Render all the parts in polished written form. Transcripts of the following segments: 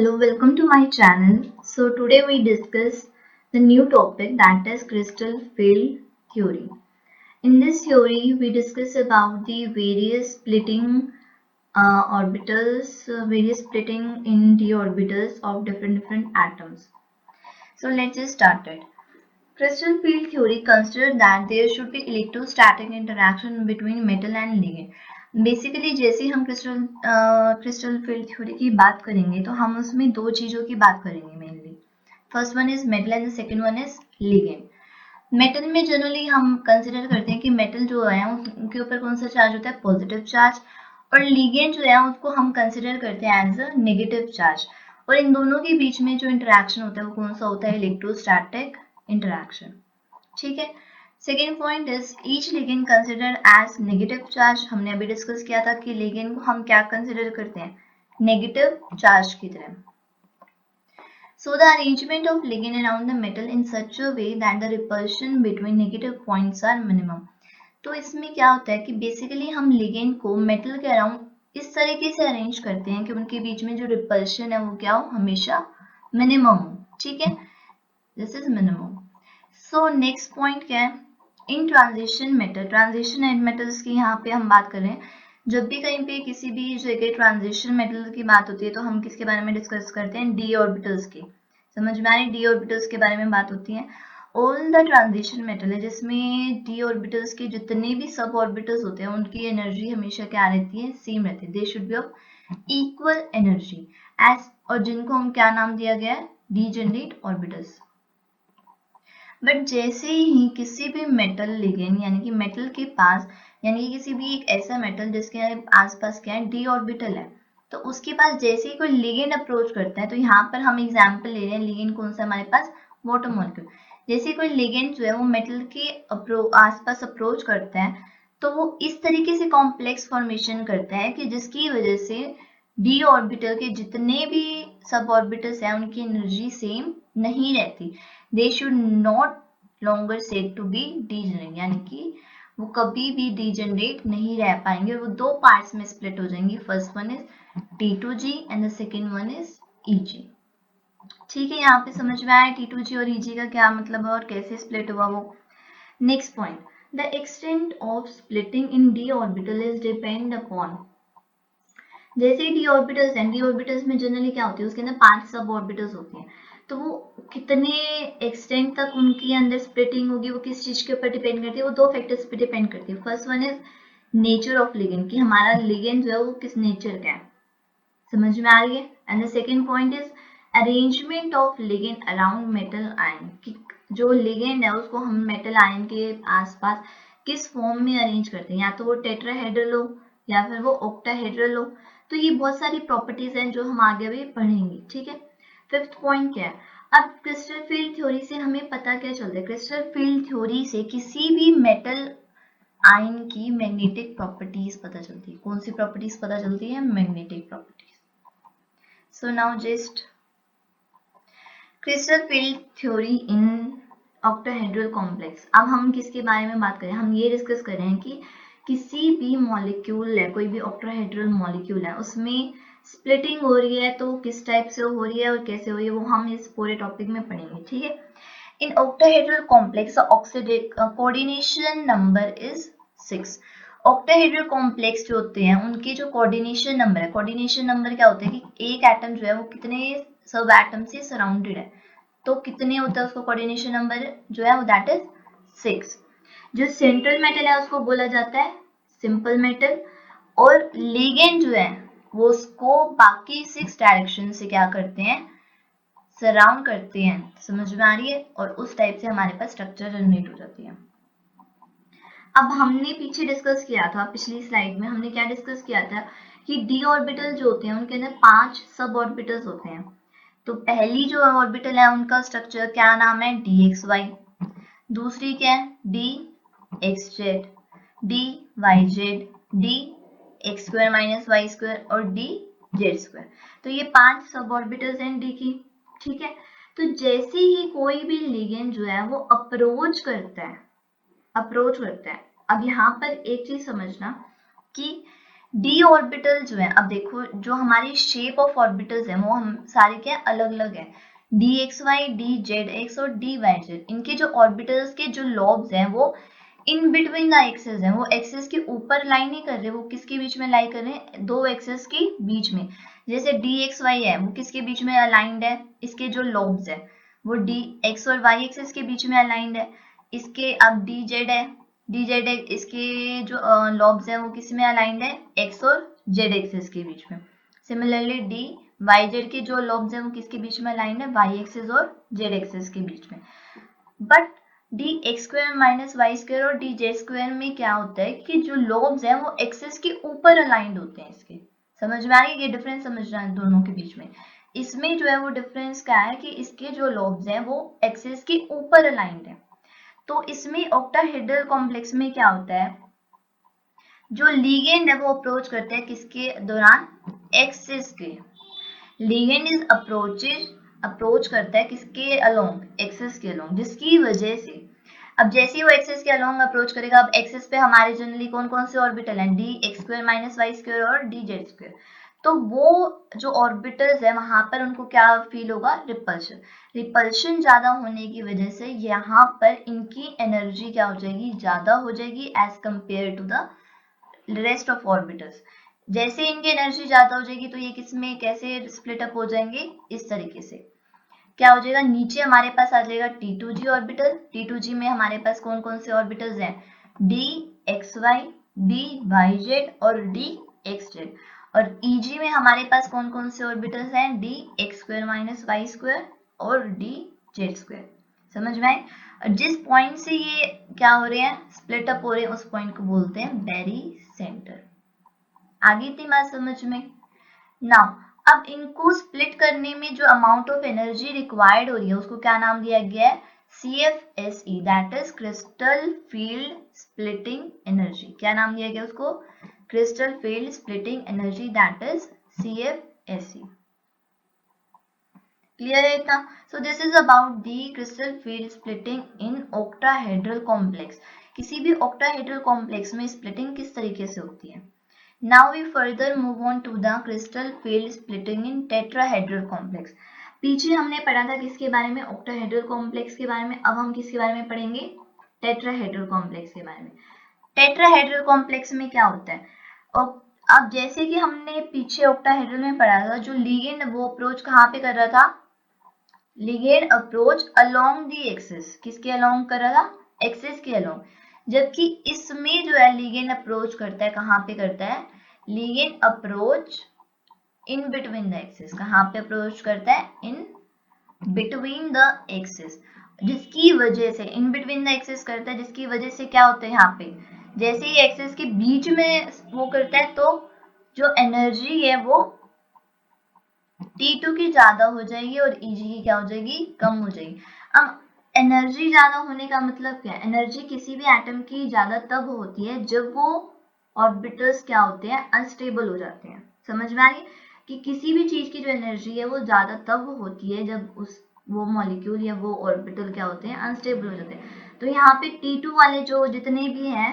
Hello, welcome to my channel. So today we discuss the new topic, that is crystal field theory. In this theory, we discuss about the various splitting orbitals, various splitting in d orbitals of different atoms. So let's just start it. Crystal field theory considers that there should be electrostatic interaction between metal and ligand. Basically जैसे हम crystal field theory की बात करेंगे तो हम उसमें दो चीजों की बात करेंगे mainly. First one is metal and the second one is ligand. Metal में जनरली हम कंसिडर करते हैं कि मेटल जो है उनके ऊपर कौन सा चार्ज होता है, पॉजिटिव चार्ज, और लिगेंड जो है उसको हम कंसिडर करते हैं एज अ नेगेटिव चार्ज. और इन दोनों के बीच में जो इंटरेक्शन होता है वो कौन सा होता है, इलेक्ट्रोस्टैटिक इंटरेक्शन. ठीक है. Second point is each ligand considered as negative charge. हमने अभी डिस्कस किया था कि लिगेंड को हम क्या कंसिडर करते हैं, नेगेटिव चार्ज की तरह. So the arrangement of ligand around the metal in such a way that the repulsion between negative points are minimum. तो इसमें क्या होता है कि बेसिकली हम लिगेंड को मेटल के अराउंड इस तरीके से अरेंज करते हैं कि उनके बीच में जो रिपल्शन है वो क्या हो, हमेशा मिनिमम हो. ठीक है, this is minimum. So next point क्या है, इन ट्रांजिशन मेटल, ट्रांजिशन मेटल्स की यहाँ पे हम बात कर रहे हैं. जब भी कहीं पे किसी भी जगह ट्रांजिशन मेटल की बात होती है तो हम किसके बारे में डिस्कस करते हैं, डी ऑर्बिटल्स की. समझ में आ रही, डी ऑर्बिटल्स के बारे में बात होती है. ऑल द ट्रांजिशन मेटल है जिसमें डी ऑर्बिटल्स के जितने भी सब ऑर्बिटल्स होते हैं उनकी एनर्जी हमेशा क्या रहती है, सेम रहती है. They should be of equal energy as, और जिनको हम क्या नाम दिया गया है, डीजेनरेट ऑर्बिटल्स. बट जैसे ही किसी भी मेटल लिगेंड यानी कि मेटल के पास, यानी कि किसी भी एक ऐसा मेटल जिसके आसपास क्या है, डी ऑर्बिटल है, तो उसके पास जैसे ही कोई लिगेंड अप्रोच करता है, तो यहाँ पर हम एग्जांपल ले रहे हैं, लिगेंड कौन सा हमारे पास, वाटर मॉलिक्यूल. जैसे कोई लिगेंड जो है वो मेटल के आसपास अप्रोच करता है तो वो इस तरीके से कॉम्प्लेक्स फॉर्मेशन करता है कि जिसकी वजह से डी ऑर्बिटल के जितने भी सब ऑर्बिटल्स हैं उनकी एनर्जी सेम नहीं रहती. They should not longer said to be degenerate, यानी कि वो कभी भी डीजेनरेट नहीं रह पाएंगे, वो दो पार्ट्स में स्प्लिट हो जाएंगी. First one is T2G and the second one is EG. ठीक है, यहाँ पे समझ में आया T2G और EG का क्या मतलब है और कैसे स्प्लिट हुआ वो. Next point, the extent of splitting in D orbital is depend upon. जैसे डी ऑर्बिटल्स हैं, डी ऑर्बिटल्स में जनरली क्या होती है, उसके अंदर 5 सब ऑर्बिटल्स होती हैं, तो वो कितने एक्सटेंट तक उनके अंदर स्प्लिटिंग होगी वो किस चीज के ऊपर डिपेंड करती है, वो दो फैक्टर्स पे डिपेंड करती है. First one is nature of ligand, कि हमारा लिगेंड जो है वो किस नेचर का है. समझ में आ रही है. And the second point is arrangement of ligand around metal ion, कि जो लिगेंड है उसको हम मेटल आयन के आसपास किस फॉर्म में अरेंज करते हैं, या तो वो टेट्राहेड्रल हो या फिर वो ऑक्टाहेड्रल हो. तो ये बहुत सारी प्रॉपर्टीज हैं जो हम आगे भी पढ़ेंगे. ठीक है. फिफ्थ पॉइंट क्या है, अब क्रिस्टल फील्ड थ्योरी से हमें पता क्या चलता है, क्रिस्टल फील्ड थ्योरी से किसी भी मेटल आयन की मैग्नेटिक प्रॉपर्टीज पता चलती है. कौन सी प्रॉपर्टीज पता चलती है, magnetic properties. So now just crystal field theory in octahedral complex. अब हम किसके बारे में बात करें, हम ये डिस्कस कर रहे हैं कि किसी भी मॉलिक्यूल है, कोई भी ऑक्टाहेड्रल मॉलिक्यूल है, उसमें स्प्लिटिंग हो रही है तो किस टाइप से हो रही है और कैसे हो रही है वो हम इस पूरे टॉपिक में पढ़ेंगे. ठीक है. In octahedral complex coordination number is 6. Octahedral complex जो होते हैं उनके जो कोऑर्डिनेशन नंबर है, कोऑर्डिनेशन नंबर क्या होता है कि एक एटम जो है वो कितने सब एटम से सराउंडेड है, तो कितने होता है उसको कोऑर्डिनेशन नंबर जो है वो दैट इज 6. जो सेंट्रल मेटल है उसको बोला जाता है सिंपल मेटल, और लिगेंड जो है वो उसको बाकी 6 डायरेक्शन से क्या करते हैं, सराउंड करते हैं. समझ में आ रही है. और उस टाइप से हमारे पास स्ट्रक्चर जनरेट हो जाती है. अब हमने पीछे डिस्कस किया था, पिछली स्लाइड में हमने क्या डिस्कस किया था कि डी ऑर्बिटल जो होते हैं उनके अंदर 5 सब ऑर्बिटल्स होते हैं. तो पहली जो ऑर्बिटल है उनका स्ट्रक्चर क्या नाम है, DXY. दूसरी क्या है, DXZ, DYZ, DX² minus Y² और DZ². तो ये 5 सब ऑर्बिटल्स हैं डी की. ठीक है. तो जैसे ही कोई भी लिगेंड जो है वो अप्रोच करता है, अब यहाँ पर एक चीज समझना कि डी ऑर्बिटल जो है, अब देखो जो हमारी शेप ऑफ ऑर्बिटल्स है वो हम सारे क्या अलग अलग है, d x y, d z x और डी वाई जेड। इनके जो ऑर्बिटल्स के जो लॉब्स हैं वो इन बिटवीन द एक्सेस है, वो एक्सेस के ऊपर लाई नहीं कर रहे, वो किसके बीच में लाई कर रहे हैं, दो एक्सेस के बीच में। जैसे डी एक्स वाई है वो किसके बीच में अलाइंड है, इसके जो लॉब्स है वो डी एक्स और वाई एक्सेस के बीच में अलाइंड है। इसके अब डी जेड है, डी जेड इसके जो लॉब्स है वो किस में अलाइंड है, एक्स और जेड एक्सेस के बीच में। सिमिलरली डी वाई जेड के जो लॉब्स है वो किसके बीच में अलाइंड है, वाई एक्सेस और जेड एक्सेस के बीच में। But d x square minus y square और डी जेड स्क्वायर में क्या होता है कि जो लॉब्स हैं वो एक्सेस के ऊपर अलाइंड होते हैं। इसके समझ में आ रही है, ये डिफरेंस समझना है दोनों के बीच में। इसमें जो है वो डिफरेंस क्या है कि इसके जो लॉब्स हैं वो एक्सेस के ऊपर अलाइंड है। तो इसमें ऑक्टाहेड्रल कॉम्प्लेक्स में क्या होता है, जो लिगेंड है वो अप्रोच करते हैं किसके दौरान, एक्सिस के। लिगेंड इज अप्रोच करता है किसके अलोंग, एक्सिस के अलोंग, जिसकी वजह से अब जैसे ही वो एक्सिस के अलोंग अप्रोच करेगा, अब एक्सिस पे हमारे जनरली कौन कौन से ऑर्बिटल हैं, d x square minus y square और डी जेड स्क्वायर। तो वो जो ऑर्बिटल्स है वहां पर उनको क्या फील होगा, रिपल्शन। रिपल्शन ज्यादा होने की वजह से यहाँ पर इनकी एनर्जी क्या हो जाएगी, ज्यादा हो जाएगी as compare to the rest of orbitals. जैसे इनकी एनर्जी ज्यादा हो जाएगी तो ये किसमें कैसे स्प्लिट अप हो जाएंगे, इस तरीके से क्या हो जाएगा, नीचे हमारे पास आ जाएगा T2G ऑर्बिटल। T2G में हमारे पास कौन कौन से ऑर्बिटल्स हैं, d x y, d y z और डी एक्स जेड। और EG में हमारे पास कौन कौन से ऑर्बिटल्स हैं, d x square minus y square और डी जेड स्क्वायर। समझ में आए। और जिस पॉइंट से ये क्या हो रहे हैं, स्प्लिट अप हो रहे हैं, उस पॉइंट को बोलते हैं बेरी सेंटर। आगे थी बात समझ में। नाउ अब इनको स्प्लिट करने में जो अमाउंट ऑफ एनर्जी रिक्वायर्ड हो रही है उसको क्या नाम दिया गया है, CFSE, that is crystal field splitting energy. क्या नाम दिया गया उसको, crystal field splitting energy, that is CFSE। Clear है इतना। So this is about the crystal field splitting in octahedral complex. किसी भी ऑक्टाहेड्रल कॉम्प्लेक्स में स्प्लिटिंग किस तरीके से होती है। Now we further move on to the crystal field splitting in tetrahedral complex. पीछे हमने पढ़ा था किसके बारे में, ऑक्टाहेड्रल कॉम्प्लेक्स के बारे में। अब हम किसके बारे में पढ़ेंगे, टेट्राहेड्रल कॉम्प्लेक्स के बारे में। टेट्राहेड्रल कॉम्प्लेक्स में क्या होता है, और अब जैसे कि हमने पीछे ऑक्टाहेड्रल में पढ़ा था, जो लिगेंड वो अप्रोच कहाँ पे कर रहा था, ligand approach along the axis, किसके अलोंग कर रहा था, एक्सिस के अलोंग। जबकि इसमें जो है लिगेंड अप्रोच करता है, कहाँ पे करता है, ligand approach in between the axis. कहाँ पे अप्रोच करता है, इन बिटवीन द एक्सिस, जिसकी वजह से इन बिटवीन द एक्सिस करता है, जिसकी वजह से क्या होता है, यहाँ पे जैसे ही एक्सिस के बीच में वो करता है तो जो एनर्जी है वो T2 की ज्यादा हो जाएगी और EG की क्या हो जाएगी, कम हो जाएगी। अब एनर्जी ज्यादा होने का मतलब क्या है, एनर्जी किसी भी एटम की ज्यादा तब होती है जब वो ऑर्बिटल्स क्या होते हैं, अनस्टेबल हो जाते हैं। समझ में आ रही है कि किसी भी चीज की जो एनर्जी है वो ज्यादा तब होती है जब उस वो मॉलिक्यूल या वो ऑर्बिटल क्या होते हैं, अनस्टेबल हो जाते हैं। तो यहाँ पे T2 वाले जो जितने भी हैं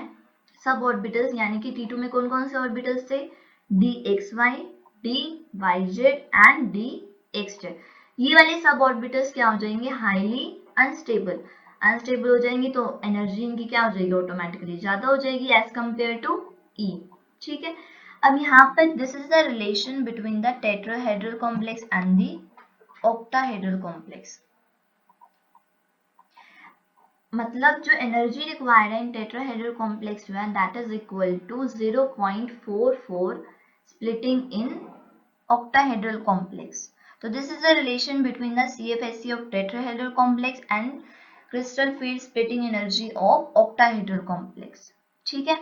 सब ऑर्बिटल्स, यानी कि T2 में कौन कौन से ऑर्बिटल्स थे, d x y, d y z and d x z. ये वाले सब ऑर्बिटल्स क्या हो जाएंगे, हाईली अनस्टेबल। अनस्टेबल हो जाएंगे तो एनर्जी इनकी क्या हो जाएगी, ऑटोमेटिकली ज्यादा हो जाएगी एज कंपेयर टू ई। ठीक है। अब यहाँ पर this is the relation between the tetrahedral complex and the octahedral complex. मतलब जो एनर्जी रिक्वायर्ड है इन टेट्राहेड्रल कॉम्प्लेक्स जो है that is equal to 0.44 splitting in octahedral complex. So this is the relation between the CFSE of tetrahedral complex and crystal field splitting energy of octahedral complex. ठीक है।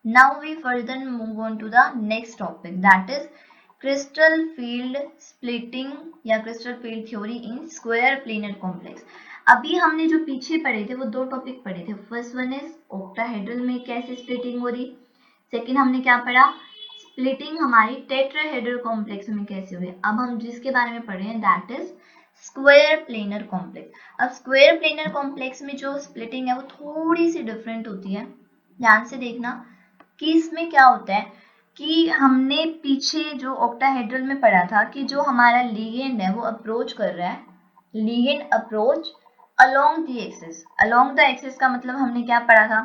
Now we further move on to the next topic, that is crystal field splitting या crystal field theory in square planar complex. अभी हमने जो पीछे पढ़े थे वो दो टॉपिक पढ़े थे। फर्स्ट वन इज ऑक्टाहेड्रल में कैसे स्प्लिटिंग हो रही, सेकेंड हमने क्या पढ़ा, स्प्लिटिंग हमारी टेट्राहेड्रल कॉम्प्लेक्स में कैसे हुई। अब हम जिसके बारे में पढ़े हैं that is square planar complex. अब स्क्वायर प्लेनर कॉम्प्लेक्स में जो स्प्लिटिंग है वो थोड़ी सी डिफरेंट होती है। ध्यान से देखना कि इसमें क्या होता है कि हमने पीछे जो ऑक्टाहेड्रल में पढ़ा था कि जो हमारा लिगेंड है वो अप्रोच कर रहा है, ligand approach along the axis. Along the axis का मतलब हमने क्या पढ़ा था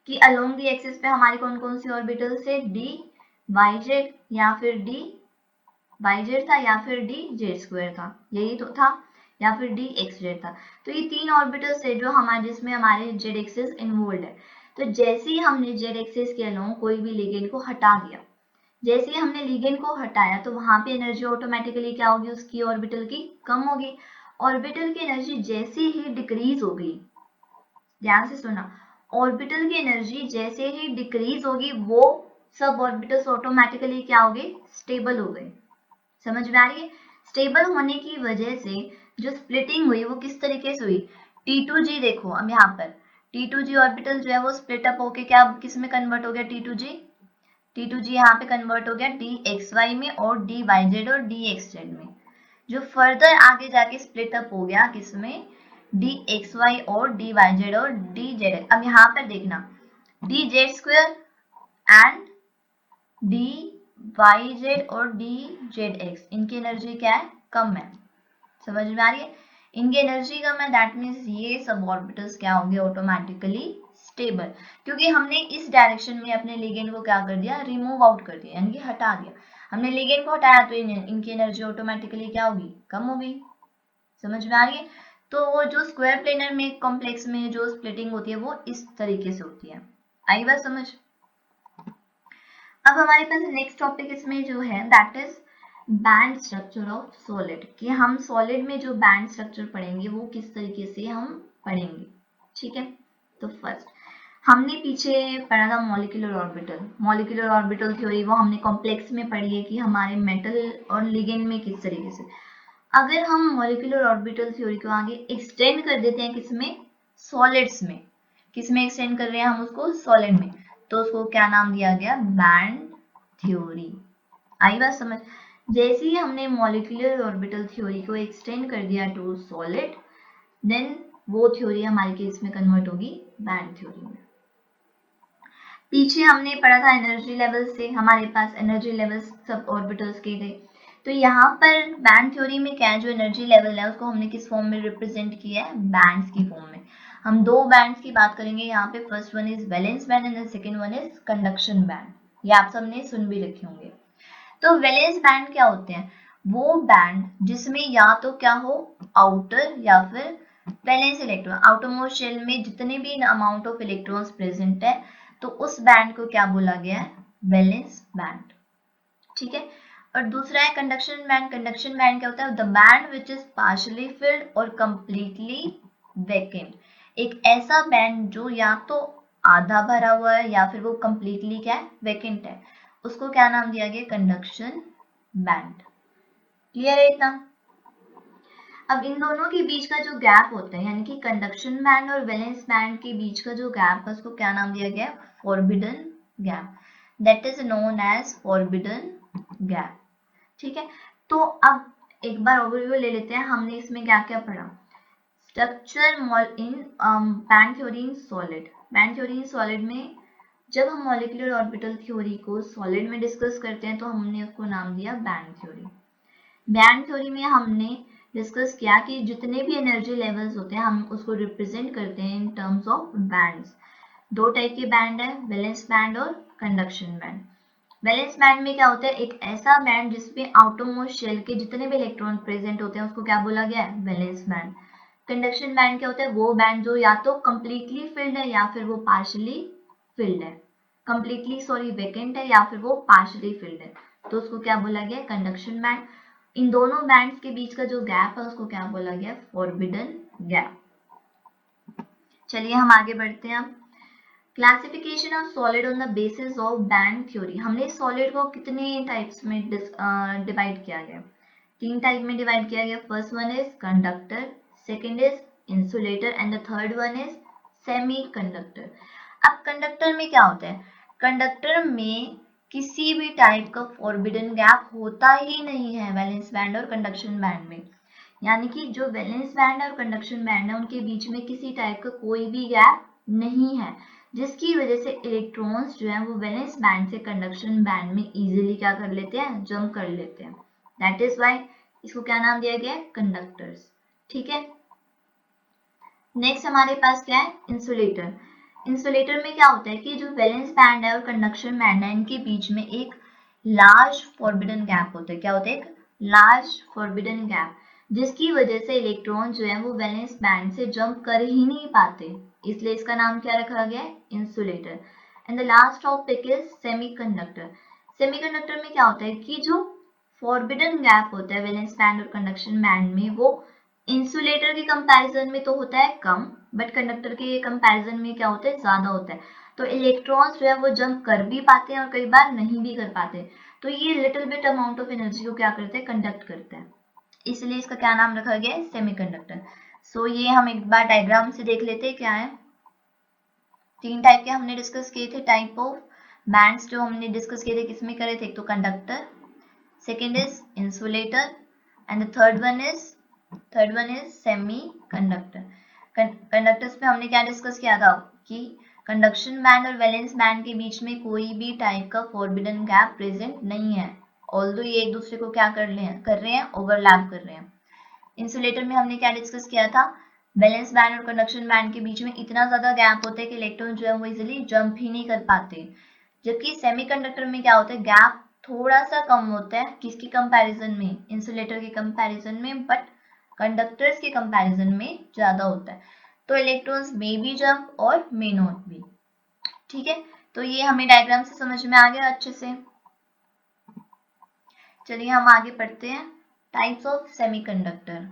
कि अलोंग द एक्सिस पे हमारी कौन कौन सी ऑर्बिटल्स है, डी वाई जेड या फिर डी वाई जेड था या फिर डी जेड स्क्वायर था, यही तो था, या फिर डी एक्स जेड था। तो ये तीन ऑर्बिटल्स है जो हमारे जिसमें हमारे जेड एक्सिस इन्वॉल्व है। तो जैसे ही हमने जेड एक्सिस के अलोंग कोई भी लिगेंड को हटा दिया, जैसे ही हमने लिगेंड को हटाया तो वहां पे एनर्जी ऑटोमेटिकली क्या होगी, उसकी ऑर्बिटल की कम होगी। ऑर्बिटल की एनर्जी जैसे ही डिक्रीज हो गई, ध्यान से सुना, ऑर्बिटल की एनर्जी जैसे ही डिक्रीज होगी वो सब ऑर्बिटल्स ऑटोमेटिकली क्या हो गए, स्टेबल हो गए। समझ में आ रही है? स्टेबल होने की वजह से जो स्प्लिटिंग हुई वो किस तरीके से हुई, T2G देखो अब यहाँ पर T2G ऑर्बिटल जो है वो स्प्लिट अप होके क्या किस में कन्वर्ट हो गया, T2G यहाँ पे कन्वर्ट हो गया DXY में और DYZ और DXZ में। जो फर्दर आगे जाके स्प्लिट अप हो गया किसमें, DXY और DYZ और DZ। अब यहाँ पर देखना DZ स्क्वायर एंड DYZ और DZX, इनकी एनर्जी क्या है, कम है। समझ में आ रही है? इनकी एनर्जी कम है, दैट मीन्स ये सब ऑर्बिटल्स क्या होंगे, ऑटोमेटिकली स्टेबल, क्योंकि हमने इस डायरेक्शन में अपने लिगेंड को क्या कर दिया, रिमूव आउट कर दिया, यानी कि हटा दिया। हमने लिगेंड को हटाया तो इनकी एनर्जी ऑटोमेटिकली क्या होगी, कम होगी। समझ में आ रही है? तो वो जो स्क्वायर प्लेनर में कॉम्प्लेक्स में जो स्प्लिटिंग होती है वो इस तरीके से होती है। आई बात समझ? अब हमारे पास नेक्स्ट टॉपिक इसमें जो है that is band structure of solid, कि हम सॉलिड में जो बैंड स्ट्रक्चर पढ़ेंगे वो किस तरीके से हम पढ़ेंगे। ठीक है, तो फर्स्ट हमने पीछे पढ़ा था molecular orbital, molecular orbital theory वो हमने कॉम्प्लेक्स में पढ़ी है कि हमारे मेटल और लिगेंड में किस तरीके से। अगर हम मॉलिक्यूलर ऑर्बिटल थ्योरी को आगे एक्सटेंड कर देते हैं किसमें, सॉलिड्स में, किसमें एक्सटेंड कर रहे हैं हम उसको, सॉलिड में, तो उसको क्या नाम दिया गया, बैंड थ्योरी। आई बात समझ? जैसे ही हमने मॉलिक्यूलर ऑर्बिटल थ्योरी को एक्सटेंड कर दिया टू सॉलिड, देन वो थ्योरी हमारी केस में कन्वर्ट होगी बैंड थ्योरी में। पीछे हमने पढ़ा था एनर्जी लेवल से, हमारे पास एनर्जी लेवल्स सब ऑर्बिटल्स के थे। तो यहाँ पर बैंड थ्योरी में क्या है, जो एनर्जी लेवल है उसको हमने किस फॉर्म में रिप्रेजेंट किया है, बैंड्स की फॉर्म में। हम दो बैंड्स की बात करेंगे यहाँ पे, first one is valence band and second one is conduction band. ये आप सबने सुन भी रखे होंगे। तो वैलेंस बैंड क्या होते हैं, वो बैंड जिसमें या तो क्या हो, आउटर या फिर वैलेंस इलेक्ट्रॉन, आउटरमोस्ट शेल में जितने भी अमाउंट ऑफ इलेक्ट्रॉन्स प्रेजेंट है, तो उस बैंड को क्या बोला गया है, वैलेंस बैंड। ठीक है, और दूसरा है कंडक्शन बैंड। कंडक्शन बैंड क्या होता है, the band which is partially field और कंप्लीटली वैकेंट। एक ऐसा बैंड जो या तो आधा भरा हुआ है या फिर वो कंप्लीटली क्या है, वैकेंट है, उसको क्या नाम दिया गया, कंडक्शन बैंड। क्लियर है इतना? अब इन दोनों के बीच का जो गैप होता है, यानी कि कंडक्शन बैंड और वैलेंस बैंड के बीच का जो गैप है उसको क्या नाम दिया गया, forbidden gap, that is known as forbidden gap. ठीक है, तो अब एक बार ओवरव्यू ले लेते हैं, हमने इसमें क्या क्या पढ़ा। Structure in band theory in solid, band theory in solid में जब हम मॉलिक्यूलर ऑर्बिटल थ्योरी को सॉलिड में डिस्कस करते हैं तो हमने उसको नाम दिया बैंड थ्योरी। बैंड थ्योरी में हमने डिस्कस किया कि जितने भी एनर्जी लेवल्स होते हैं हम उसको रिप्रेजेंट करते हैं इन टर्म्स ऑफ बैंड्स। दो टाइप के बैंड है, वैलेंस बैंड और कंडक्शन बैंड। वैलेंस बैंड में क्या होता है, एक ऐसा बैंड जिसमें आउटरमोस्ट शेल के जितने भी इलेक्ट्रॉन प्रेजेंट होते हैं उसको क्या बोला गया है, वैलेंस बैंड। कंडक्शन बैंड क्या होता है, वो बैंड जो या तो कंप्लीटली फिल्ड है या फिर वो पार्शियली फिल्ड है, कंप्लीटली सॉरी वैकेंट है या फिर वो पार्शियली फिल्ड है, तो उसको क्या बोला गया, कंडक्शन बैंड। इन दोनों बैंड्स के बीच का जो गैप है उसको क्या बोला गया, फॉरबिडन गैप। चलिए हम आगे बढ़ते हैं। अब classification of solid on the basis of band theory. हमने सॉलिड को कितने टाइप्स में डिवाइड किया गया, तीन टाइप में डिवाइड किया गया। First one is conductor, second is insulator and the third one is semi conductor. अब कंडक्टर में क्या होता है, कंडक्टर में किसी भी टाइप का फॉरबिडन गैप होता ही नहीं है वैलेंस बैंड और कंडक्शन बैंड में, यानी कि जो वैलेंस बैंड और कंडक्शन बैंड है उनके बीच में किसी टाइप का कोई भी गैप नहीं है। जिसकी वजह से इलेक्ट्रॉन्स जो है वो वैलेंस बैंड से कंडक्शन बैंड में इजीली क्या कर लेते हैं, जंप कर लेते हैं। दैट इज वाई इसको क्या नाम दिया गया है, कंडक्टर्स। ठीक है, नेक्स्ट हमारे पास क्या है, इंसुलेटर। इंसुलेटर में क्या होता है कि जो वैलेंस बैंड है और कंडक्शन बैंड है इनके बीच में एक लार्ज फॉरबिडन गैप होता है। क्या होता है, एक लार्ज फॉरबिडन गैप, जिसकी वजह से इलेक्ट्रॉन जो है वो वैलेंस बैंड से जंप कर ही नहीं पाते, इसलिए इसका नाम क्या रखा गया है, insulator. And the last topic is semiconductor. Semiconductor में क्या होता है कि जो फॉरबिडन गैप होता है वैलेंस बैंड और कंडक्शन बैंड में, वो इंसुलेटर के कंपैरिजन में तो होता है कम, बट कंडक्टर के कंपैरिजन में क्या होता है, ज्यादा होता है। तो इलेक्ट्रॉन्स जो है वो जंप कर भी पाते हैं और कई बार नहीं भी कर पाते, तो ये little bit amount of energy को क्या करते हैं, कंडक्ट करते हैं, इसलिए इसका क्या नाम रखा गया है, सेमीकंडक्टर। सो ये हम एक बार डायग्राम से देख लेते हैं क्या है। तीन टाइप के हमने डिस्कस किए थे, टाइप ऑफ बैंड्स जो हमने डिस्कस किए थे, किसमें करे थे, एक तो conductor, second is insulator, and the third one is semi conductor. Conductors पे हमने क्या डिस्कस किया था कि कंडक्शन बैंड और वैलेंस बैंड के बीच में कोई भी टाइप का फॉरबिडन गैप प्रेजेंट नहीं है, ऑल्दो ये एक दूसरे को क्या कर रहे हैं, ओवरलैप कर रहे हैं। इंसुलेटर में हमने क्या डिस्कस किया था, वैलेंस बैंड और कंडक्शन बैंड के बीच में इतना ज्यादा गैप होता है कि इलेक्ट्रॉन जो है वो इजिली जंप ही नहीं कर पाते, जबकि सेमीकंडक्टर में क्या होता है, गैप थोड़ा सा कम होता है, किसकी कंपैरिजन में, इंसुलेटर के कंपैरिजन में, बट कंडक्टर्स के कंपैरिजन में ज्यादा होता है। तो इलेक्ट्रॉन्स मे बी जंप और मे नॉट बी। ठीक है, तो ये हमें डायग्राम से समझ में आ गया अच्छे से। चलिए हम आगे पढ़ते हैं, types of semiconductor.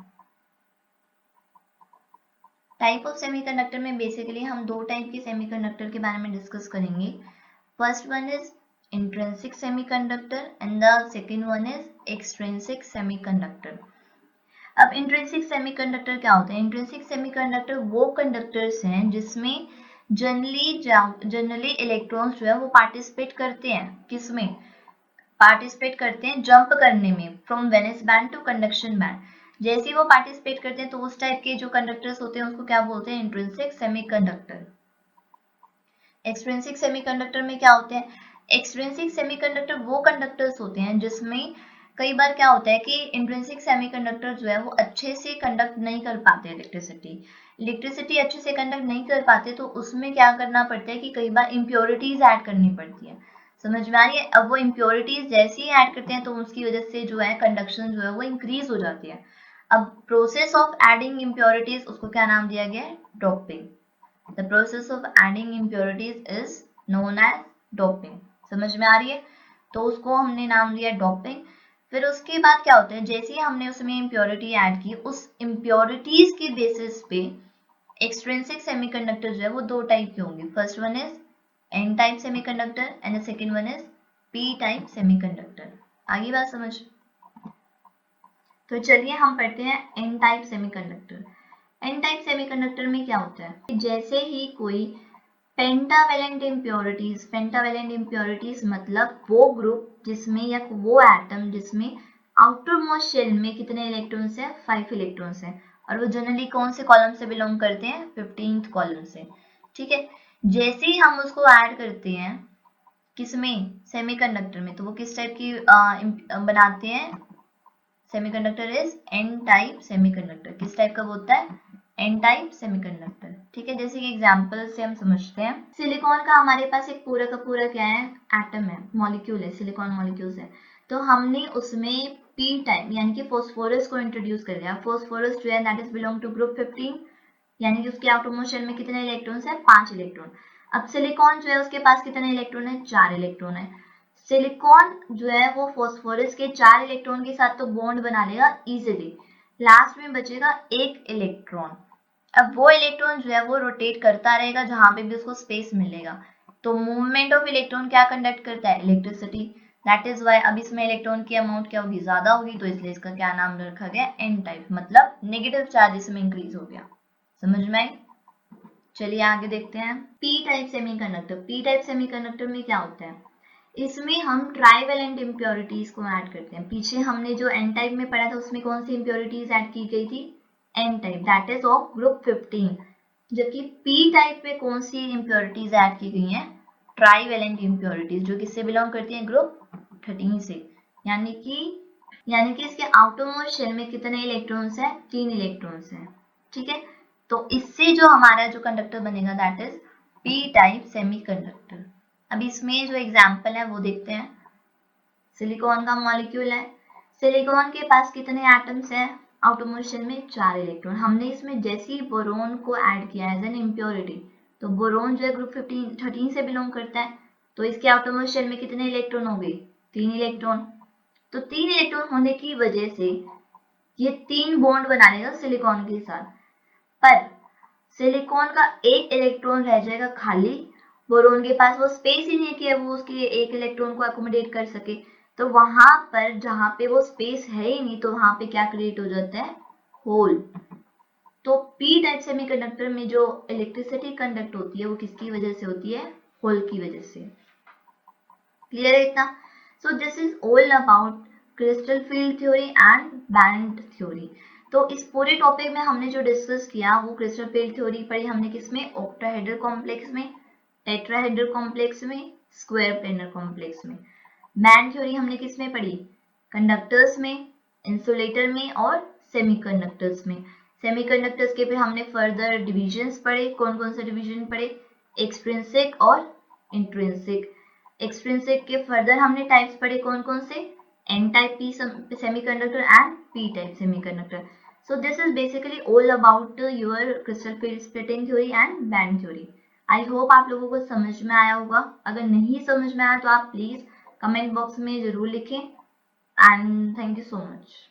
Type of semiconductor में बेसिकली हम दो टाइप के सेमीकंडक्टर के बारे में डिस्कस करेंगे। First one is intrinsic semiconductor and the second one is extrinsic semiconductor. अब intrinsic semiconductor क्या होता है, intrinsic semiconductor वो कंडक्टर्स हैं जिसमें जनरली इलेक्ट्रॉन्स जो है वो पार्टिसिपेट करते हैं, किसमें पार्टिसिपेट करते हैं, जंप करने में, from valence band to conduction band. जैसे ही वो पार्टिसिपेट करते हैं तो उस टाइप के जो कंडक्टर्स होते हैं उसको क्या बोलते हैं, इंट्रिंसिक सेमीकंडक्टर। एक्सट्रिंसिक सेमीकंडक्टर में क्या होते हैं, एक्सट्रिंसिक सेमीकंडक्टर वो कंडक्टर्स होते हैं जिसमें कई बार क्या होता है कि इंट्रिंसिक सेमीकंडक्टर जो है वो अच्छे से कंडक्ट नहीं कर पाते इलेक्ट्रिसिटी अच्छे से कंडक्ट नहीं कर पाते, तो उसमें क्या करना पड़ता है कि कई बार इम्प्योरिटीज ऐड करनी पड़ती है। समझ में आ रही है, अब वो इम्प्योरिटीज जैसे ही ऐड करते हैं तो उसकी वजह से जो है कंडक्शन जो है वो इंक्रीज हो जाती है। अब प्रोसेस ऑफ एडिंग इम्प्योरिटीज, उसको क्या नाम दिया गया है, doping. The process of adding impurities is known as doping. समझ में आ रही है, तो उसको हमने नाम दिया डोपिंग। फिर उसके बाद क्या होता है, जैसे ही हमने उसमें इम्प्योरिटी ऐड की, उस इम्प्योरिटीज के बेसिस पे एक्सट्रिंसिक सेमीकंडक्टर जो है वो दो टाइप के होंगे। First one is n type semiconductor and the second one is p type semiconductor. आगे बात समझ। तो चलिए हम पढ़ते हैं n type semiconductor. N type semiconductor में क्या होता है, जैसे ही कोई पेंटावेलेंट इम्प्योरिटीज मतलब वो ग्रुप जिसमें या वो एटम जिसमें आउटर मोस्ट शेल में कितने इलेक्ट्रॉन्स है, 5 इलेक्ट्रॉन्स है, और वो जनरली कौन से कॉलम से बिलोंग करते हैं, 15th कॉलम से। ठीक है, जैसे ही हम उसको ऐड करते हैं किसमें, सेमीकंडक्टर में, तो वो किस टाइप की बनाते हैं, semiconductor is n type semiconductor. किस टाइप का होता है, एन टाइप सेमीकंडक्टर। ठीक है, जैसे कि एग्जांपल से हम समझते हैं, सिलिकॉन का हमारे पास एक पूरा का पूरा क्या है, एटम है, मॉलिक्यूल है, सिलिकॉन मॉलिक्यूल्स है। तो हमने उसमें पी टाइप यानी कि फॉस्फोरस को इंट्रोड्यूस कर लिया। फॉस्फोरस जो है that is belong to group 15, यानी कि उसके आउटरमोस्ट शेल में कितने इलेक्ट्रॉन्स है, 5 इलेक्ट्रॉन। अब सिलिकॉन जो है उसके पास कितने इलेक्ट्रॉन है, 4 इलेक्ट्रॉन है। सिलिकॉन जो है वो फॉस्फोरस के 4 इलेक्ट्रॉन के साथ तो बॉन्ड बना लेगा इजीली, लास्ट में बचेगा एक इलेक्ट्रॉन। अब वो इलेक्ट्रॉन जो है वो रोटेट करता रहेगा जहां पे भी उसको स्पेस मिलेगा। तो मूवमेंट ऑफ इलेक्ट्रॉन क्या कंडक्ट करता है, इलेक्ट्रिसिटी। दैट इज वाई अब इसमें इलेक्ट्रॉन की अमाउंट क्या होगी, ज्यादा होगी, तो इसलिए इसका क्या नाम रखा गया, एन टाइप, मतलब नेगेटिव चार्ज इसमें इंक्रीज हो गया। समझ में आई। चलिए आगे देखते हैं, P type semiconductor. P type semiconductor में क्या होता है, इसमें हम ट्राइवेलेंट इम्प्योरिटीज को ऐड करते हैं। पीछे हमने जो एन टाइप में पढ़ा था उसमें कौन सी इम्प्योरिटीज ऐड की गई थी, n type, that is of group 15, जबकि पी टाइप में कौन सी इम्प्योरिटीज ऐड की गई हैं? ट्राईवेलेंट इम्प्योरिटीज, जो किससे बिलोंग करती हैं? ग्रुप 13 से। यानी कि इसके आउटरमोस्ट शेल में कितने इलेक्ट्रॉन्स हैं? 3 इलेक्ट्रॉन्स हैं। ठीक है, तो इससे जो हमारा जो कंडक्टर बनेगा that is p type semiconductor. अब इसमें जो एग्जांपल है वो देखते हैं। सिलिकॉन का मॉलिक्यूल है, सिलिकॉन के पास कितने एटम्स हैं? आउटरमोस्ट शेल में 4 इलेक्ट्रॉन। हमने इसमें जैसे ही बोरोन को ऐड किया एज एन इम्प्योरिटी, तो बोरोन जो है ग्रुप 13 से बिलोंग करता है, तो इसके आउटरमोस्ट शेल में कितने इलेक्ट्रॉन हो गए? 3 इलेक्ट्रॉन। तो 3 इलेक्ट्रॉन होने की वजह से ये 3 बॉन्ड बना लेगा सिलिकॉन के साथ, पर सिलिकॉन का एक इलेक्ट्रॉन रह जाएगा खाली। बोरोन के पास वो स्पेस ही नहीं है कि वो उसके एक इलेक्ट्रॉन को अकोमोडेट कर सके, तो वहां पर जहां पे वो स्पेस है ही नहीं, तो वहां पे क्या क्रिएट हो जाता है? होल। तो पी टाइप सेमीकंडक्टर में जो इलेक्ट्रिसिटी कंडक्ट होती है वो किसकी वजह से होती है? होल की वजह से। क्लियर है इतना? So this is all about crystal field theory and band theory. तो इस पूरे टॉपिक में हमने जो डिस्कस किया वो क्रिस्टल फील्ड थ्योरी पढ़ी हमने किसमें? ऑक्टाहेड्रल कॉम्प्लेक्स में, टेट्राहेड्रल कॉम्प्लेक्स में, स्क्वायर प्लेनर कॉम्प्लेक्स में। बैंड थ्योरी हमने किसमें पढ़ी? कंडक्टर्स में, इंसुलेटर में और सेमीकंडक्टर्स में। सेमीकंडक्टर्स के फिर हमने फर्दर डिविजन्स पढ़े। कौन कौन से डिवीजन पढ़े? एक्सट्रिंसिक और इंट्रिंसिक। एक्सट्रिंसिक के फर्दर हमने टाइप्स पढ़े कौन कौन से? N type p semiconductor and p type semiconductor. So this is basically all about your crystal field splitting theory and band theory. I hope आप लोगों को समझ में आया होगा। अगर नहीं समझ में आया तो आप प्लीज कमेंट बॉक्स में जरूर लिखें and thank you so much.